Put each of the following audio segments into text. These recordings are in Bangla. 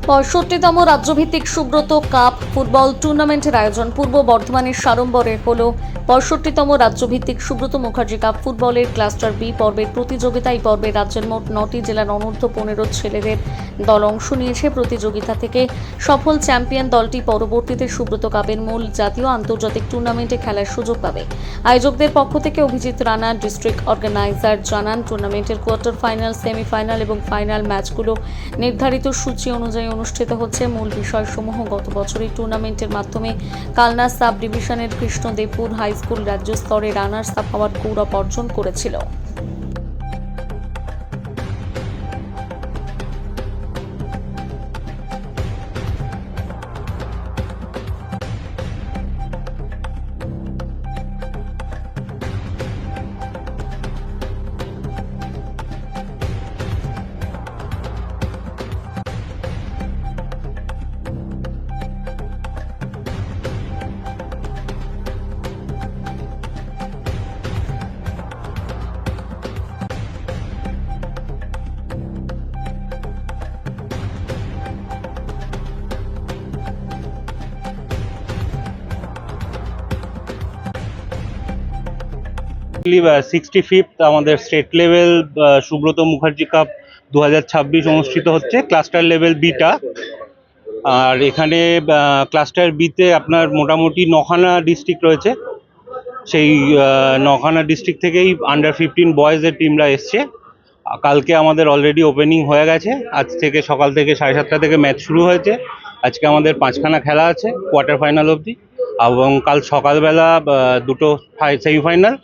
৬৫তম রাজ্যভিত্তিক সুব্রত কাপ ফুটবল টুর্নামেন্টের আয়োজন পূর্ব বর্ধমানের সাড়ম্বরে হল ৬৫তম রাজ্যভিত্তিক সুব্রত মুখার্জি কাপ ফুটবলের ক্লাস্টার বি পর্বের প্রতিযোগিতা। এই পর্বে রাজ্যের মোট ৯টি জেলার অনূর্ধ্ব ১৫ ছেলেদের দল অংশ নিয়েছে। প্রতিযোগিতা থেকে সফল চ্যাম্পিয়ন দলটি পরবর্তীতে সুব্রত কাপের মূল জাতীয় আন্তর্জাতিক টুর্নামেন্টে খেলার সুযোগ পাবে। আয়োজকদের পক্ষ থেকে অভিজিৎ রানা, ডিস্ট্রিক্ট অর্গানাইজার জানান, টুর্নামেন্টের কোয়ার্টার ফাইনাল, সেমিফাইনাল এবং ফাইনাল ম্যাচগুলো নির্ধারিত সূচি অনুযায়ী অনুষ্ঠিত হচ্ছে। মূল বিষয়সমূহ: গত বছর এই টুর্নামেন্টের মাধ্যমে কালনা সাব ডিভিশনের কৃষ্ণদেবপুর হাই স্কুল রাজ্য স্তরে রানার্স আপ হওয়ার গৌরব অর্জন করেছিল। সিক্সটি ফিফথ আমাদের state level Subrata Mukherjee cup 2026 অনুষ্ঠিত হচ্ছে ক্লাস্টার লেভেল বিটা। আর এখানে ক্লাস্টার বিতে আপনার মোটামুটি 9খানা ডিস্ট্রিক্ট রয়েছে। সেই 9খানা ডিস্ট্রিক্ট থেকেই আন্ডার 15 বয়েজের টিমরা এসছে। কালকে আমাদের অলরেডি ওপেনিং হয়ে গেছে। আজ থেকে সকাল থেকে 7:30 থেকে ম্যাচ শুরু হয়েছে। আজকে আমাদের 5খানা খেলা আছে কোয়ার্টার ফাইনাল অবধি, এবং কাল সকালবেলা দুটো সেমিফাইনাল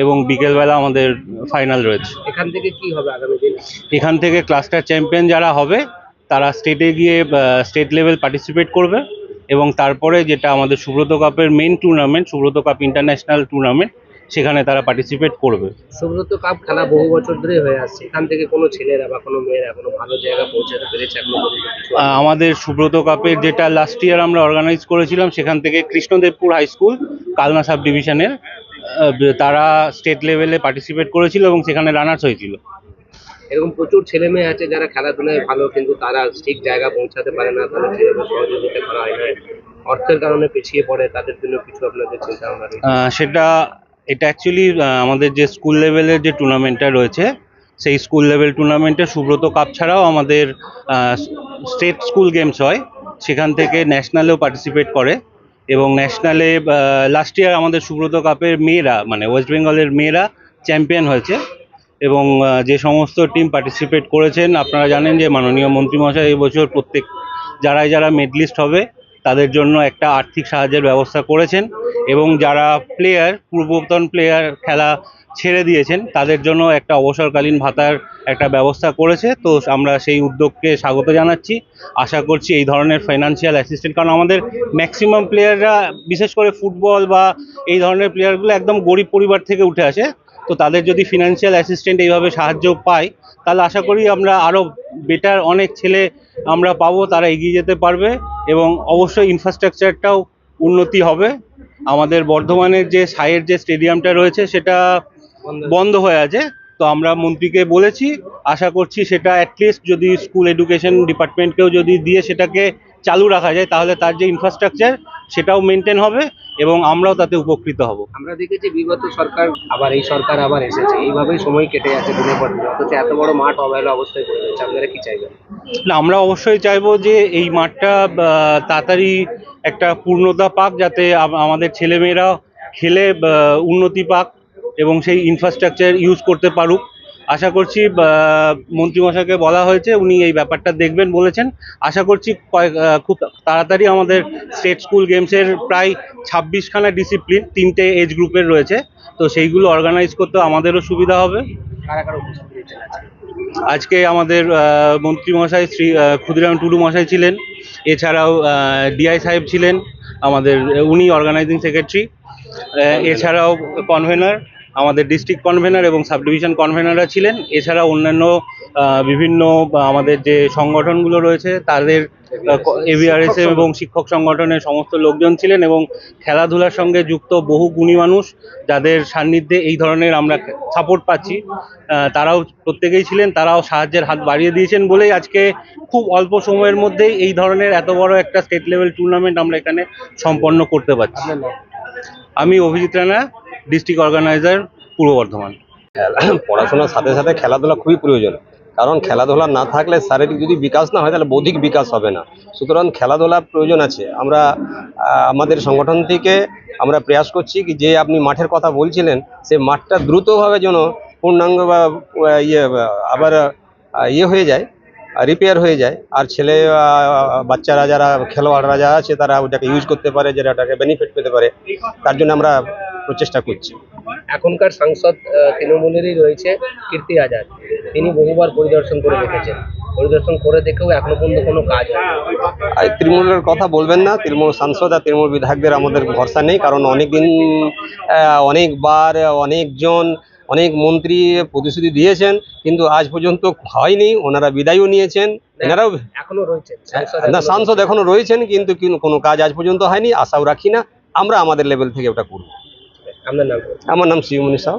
এবং বিকেলবেলা আমাদের ফাইনাল রয়েছে। এখান থেকে কি হবে আগামী দিন? এখান থেকে ক্লাস্টার চ্যাম্পিয়ন যারা হবে তারা স্টেটে গিয়ে স্টেট লেভেল পার্টিসিপেট করবে, এবং তারপরে যেটা আমাদের সুব্রত কাপের main tournament, Subrata cup international tournament, সেখানে তারা পার্টিসিপেট করবে। সুব্রত কাপ খেলা বহু বছর ধরে হয়ে আসছে। এখান থেকে কোনো ছেলেরা বা কোনো মেয়েরা কোনো ভালো জায়গা পৌঁছাতে পেরেছে এখনো পর্যন্ত কিছু? আমাদের সুব্রত কাপের যেটা লাস্ট ইয়ার আমরা অর্গানাইজ করেছিলাম, সেখান থেকে Krishnadevpur high school Kalna sub ডিভিশনের তারা স্টেট লেভেলে পার্টিসিপেট করেছিল এবং সেখানে রানার্স হয়েছিল। এরকম প্রচুর ছেলে মেয়ে আছে যারা খেলাধুলায় ভালো, কিন্তু তারা ঠিক জায়গা পৌঁছাতে পারে না, তাদের যেভাবে সহযোগিতা করা হয় না, অর্থের কারণে পিছিয়ে পড়ে, তাদের জন্য কিছু আপনাদের চিন্তা ভাবনা রয়েছে? এটা অ্যাকচুয়ালি আমাদের যে স্কুল লেভেলের যে টুর্নামেন্টটা রয়েছে, সেই স্কুল লেভেল টুর্নামেন্টে সুব্রত কাপ ছাড়াও আমাদের স্টেট স্কুল গেমস হয়, সেখান থেকে ন্যাশনালেও পার্টিসিপেট করে। এবং ন্যাশনালে লাস্ট ইয়ার আমাদের সুব্রত কাপের মেয়েরা, মানে ওয়েস্ট বেঙ্গলের মেয়েরা চ্যাম্পিয়ন হয়েছে। এবং যে সমস্ত টিম পার্টিসিপেট করেছেন, আপনারা জানেন যে মাননীয় মন্ত্রীমশাই এবছর প্রত্যেক যারা মেডলিস্ট হবে তাদের জন্য একটা আর্থিক সাহায্যের ব্যবস্থা করেছেন, এবং যারা পূর্বতন প্লেয়ার খেলা ছেড়ে দিয়েছেন তাদের জন্য একটা অবসরকালীন ভাতার একটা ব্যবস্থা করেছে। তো আমরা সেই উদ্যোগকে স্বাগত জানাচ্ছি। আশা করছি এই ধরনের ফাইন্যান্সিয়াল অ্যাসিস্ট্যান্ট, কারণ আমাদের ম্যাক্সিমাম প্লেয়াররা, বিশেষ করে ফুটবল বা এই ধরনের প্লেয়ারগুলো একদম গরিব পরিবার থেকে উঠে আসে। তো তাদের যদি ফিনান্সিয়াল অ্যাসিস্ট্যান্ট এইভাবে সাহায্য পাই, তাহলে আশা করি আমরা আরও বেটার অনেক ছেলে আমরা পাবো, তারা এগিয়ে যেতে পারবে, এবং অবশ্যই ইনফ্রাস্ট্রাকচারটাও উন্নতি হবে। আমাদের বর্ধমানের যে সাইয়ের যে স্টেডিয়ামটা রয়েছে সেটা বন্ধ হয়ে আছে। তো আমরা মন্ত্রীকে বলেছি, আশা করছি সেটা অ্যাটলিস্ট যদি স্কুল এডুকেশন ডিপার্টমেন্টকেও যদি দিয়ে সেটাকে চালু রাখা যায়, তাহলে তার যে ইনফ্রাস্ট্রাকচার সেটাও মেনটেন হবে এবং আমরাও তাতে উপকৃত হব। আমরা দেখেছি বিগত সরকার আবার এই সরকার আবার এসেছে, এইভাবেই সময় কেটে যাচ্ছে দিনের পর দিন, অথচ এত বড় মাঠ অবহেলা অবস্থায় পড়ে যাচ্ছে। আপনারা কি চাইবেন? না, আমরা অবশ্যই চাইবো যে এই মাঠটা তাড়াতাড়ি একটা পূর্ণতা পাক, যাতে আমাদের ছেলেমেয়েরা খেলে উন্নতি পাক এবং সেই ইনফ্রাস্ট্রাকচার ইউজ করতে পারুক। আশা করছি মন্ত্রীমশাইকে বলা হয়েছে, উনি এই ব্যাপারটা দেখবেন বলেছেন। আশা করছি খুব তাড়াতাড়ি আমাদের স্টেট স্কুল গেমসের প্রায় 26খানা ডিসিপ্লিন 3টে এজ গ্রুপের রয়েছে, তো সেইগুলো অর্গানাইজ করতে আমাদেরও সুবিধা হবে। কারা কারা উপস্থিত রয়েছেন আজকে আমাদের মন্ত্রীমশাই শ্রী ক্ষুদিরাম টুডু মশাই ছিলেন, এছাড়াও ডিআই সাহেব ছিলেন আমাদের, উনি অর্গানাইজিং সেক্রেটারি, এছাড়াও কনভেনার আমাদের ডিস্ট্রিক্ট কনভেনার এবং সাব ডিভিশন কনভেনাররা ছিলেন। এছাড়া অন্যান্য বিভিন্ন আমাদের যে সংগঠনগুলো রয়েছে তাদের এভিআরএসএম এবং শিক্ষক সংগঠনের সমস্ত লোকজন ছিলেন, এবং খেলাধুলার সঙ্গে যুক্ত বহু গুণী মানুষ যাদের সান্নিধ্যে এই ধরনের আমরা সাপোর্ট পাচ্ছি, তারাও প্রত্যেকেই ছিলেন। তারাও সাহায্যের হাত বাড়িয়ে দিয়েছেন বলেই আজকে খুব অল্প সময়ের মধ্যেই এই ধরনের এত বড় একটা স্টেট লেভেল টুর্নামেন্ট আমরা এখানে সম্পন্ন করতে পারছি। আমি অভিজিৎ রানা, ডিস্ট্রিক্ট অর্গানাইজার, পূর্ব বর্ধমান। পড়াশোনার সাথে সাথে খেলাধুলা খুবই প্রয়োজন, কারণ খেলাধুলা না থাকলে শারীরিক যদি বিকাশ না হয় তাহলে বৌদ্ধিক বিকাশ হবে না। সুতরাং খেলাধুলা প্রয়োজন আছে। আমরা আমাদের সংগঠন থেকে আমরা প্রয়াস করছি কি যে আপনি মাঠের কথা বলছিলেন, সে মাঠটা দ্রুতভাবে যেন পূর্ণাঙ্গ বা আবার হয়ে যায়, রিপেয়ার হয়ে যায়, আর বাচ্চারা যারা খেলোয়াড়রা যারা আছে তারা ওটাকে ইউজ করতে পারে, যেটাকে বেনিফিট পেতে পারে, তার জন্য আমরা প্রচেষ্টা করছি। এখনকার সাংসদ তৃণমূলেরই রয়েছে কীর্তি আজাদ, তিনি বহুবার পরিদর্শন করে দেখেছেন, পরিদর্শন করে দেখেও এখনো পর্যন্ত কোনো কাজ হয়নি। আর তৃণমূলের কথা বলবেন না, তৃণমূল সাংসদ আর তৃণমূল বিধায়কদের আমাদের ভরসা নেই, কারণ অনেকদিন অনেকবার অনেক মন্ত্রী প্রতিশ্রুতি দিয়েছেন, কিন্তু আজ পর্যন্ত হয়নি। ওনারা বিদায়ও নিয়েছেন, এনারাও এখনো রয়েছে না, সাংসদ এখনো রয়েছেন, কিন্তু কোনো কাজ আজ পর্যন্ত হয়নি। আশাও রাখি না, আমরা আমাদের লেভেল থেকে ওটা করব। আপনার নাম? আমার নাম শিবমণি সাউ।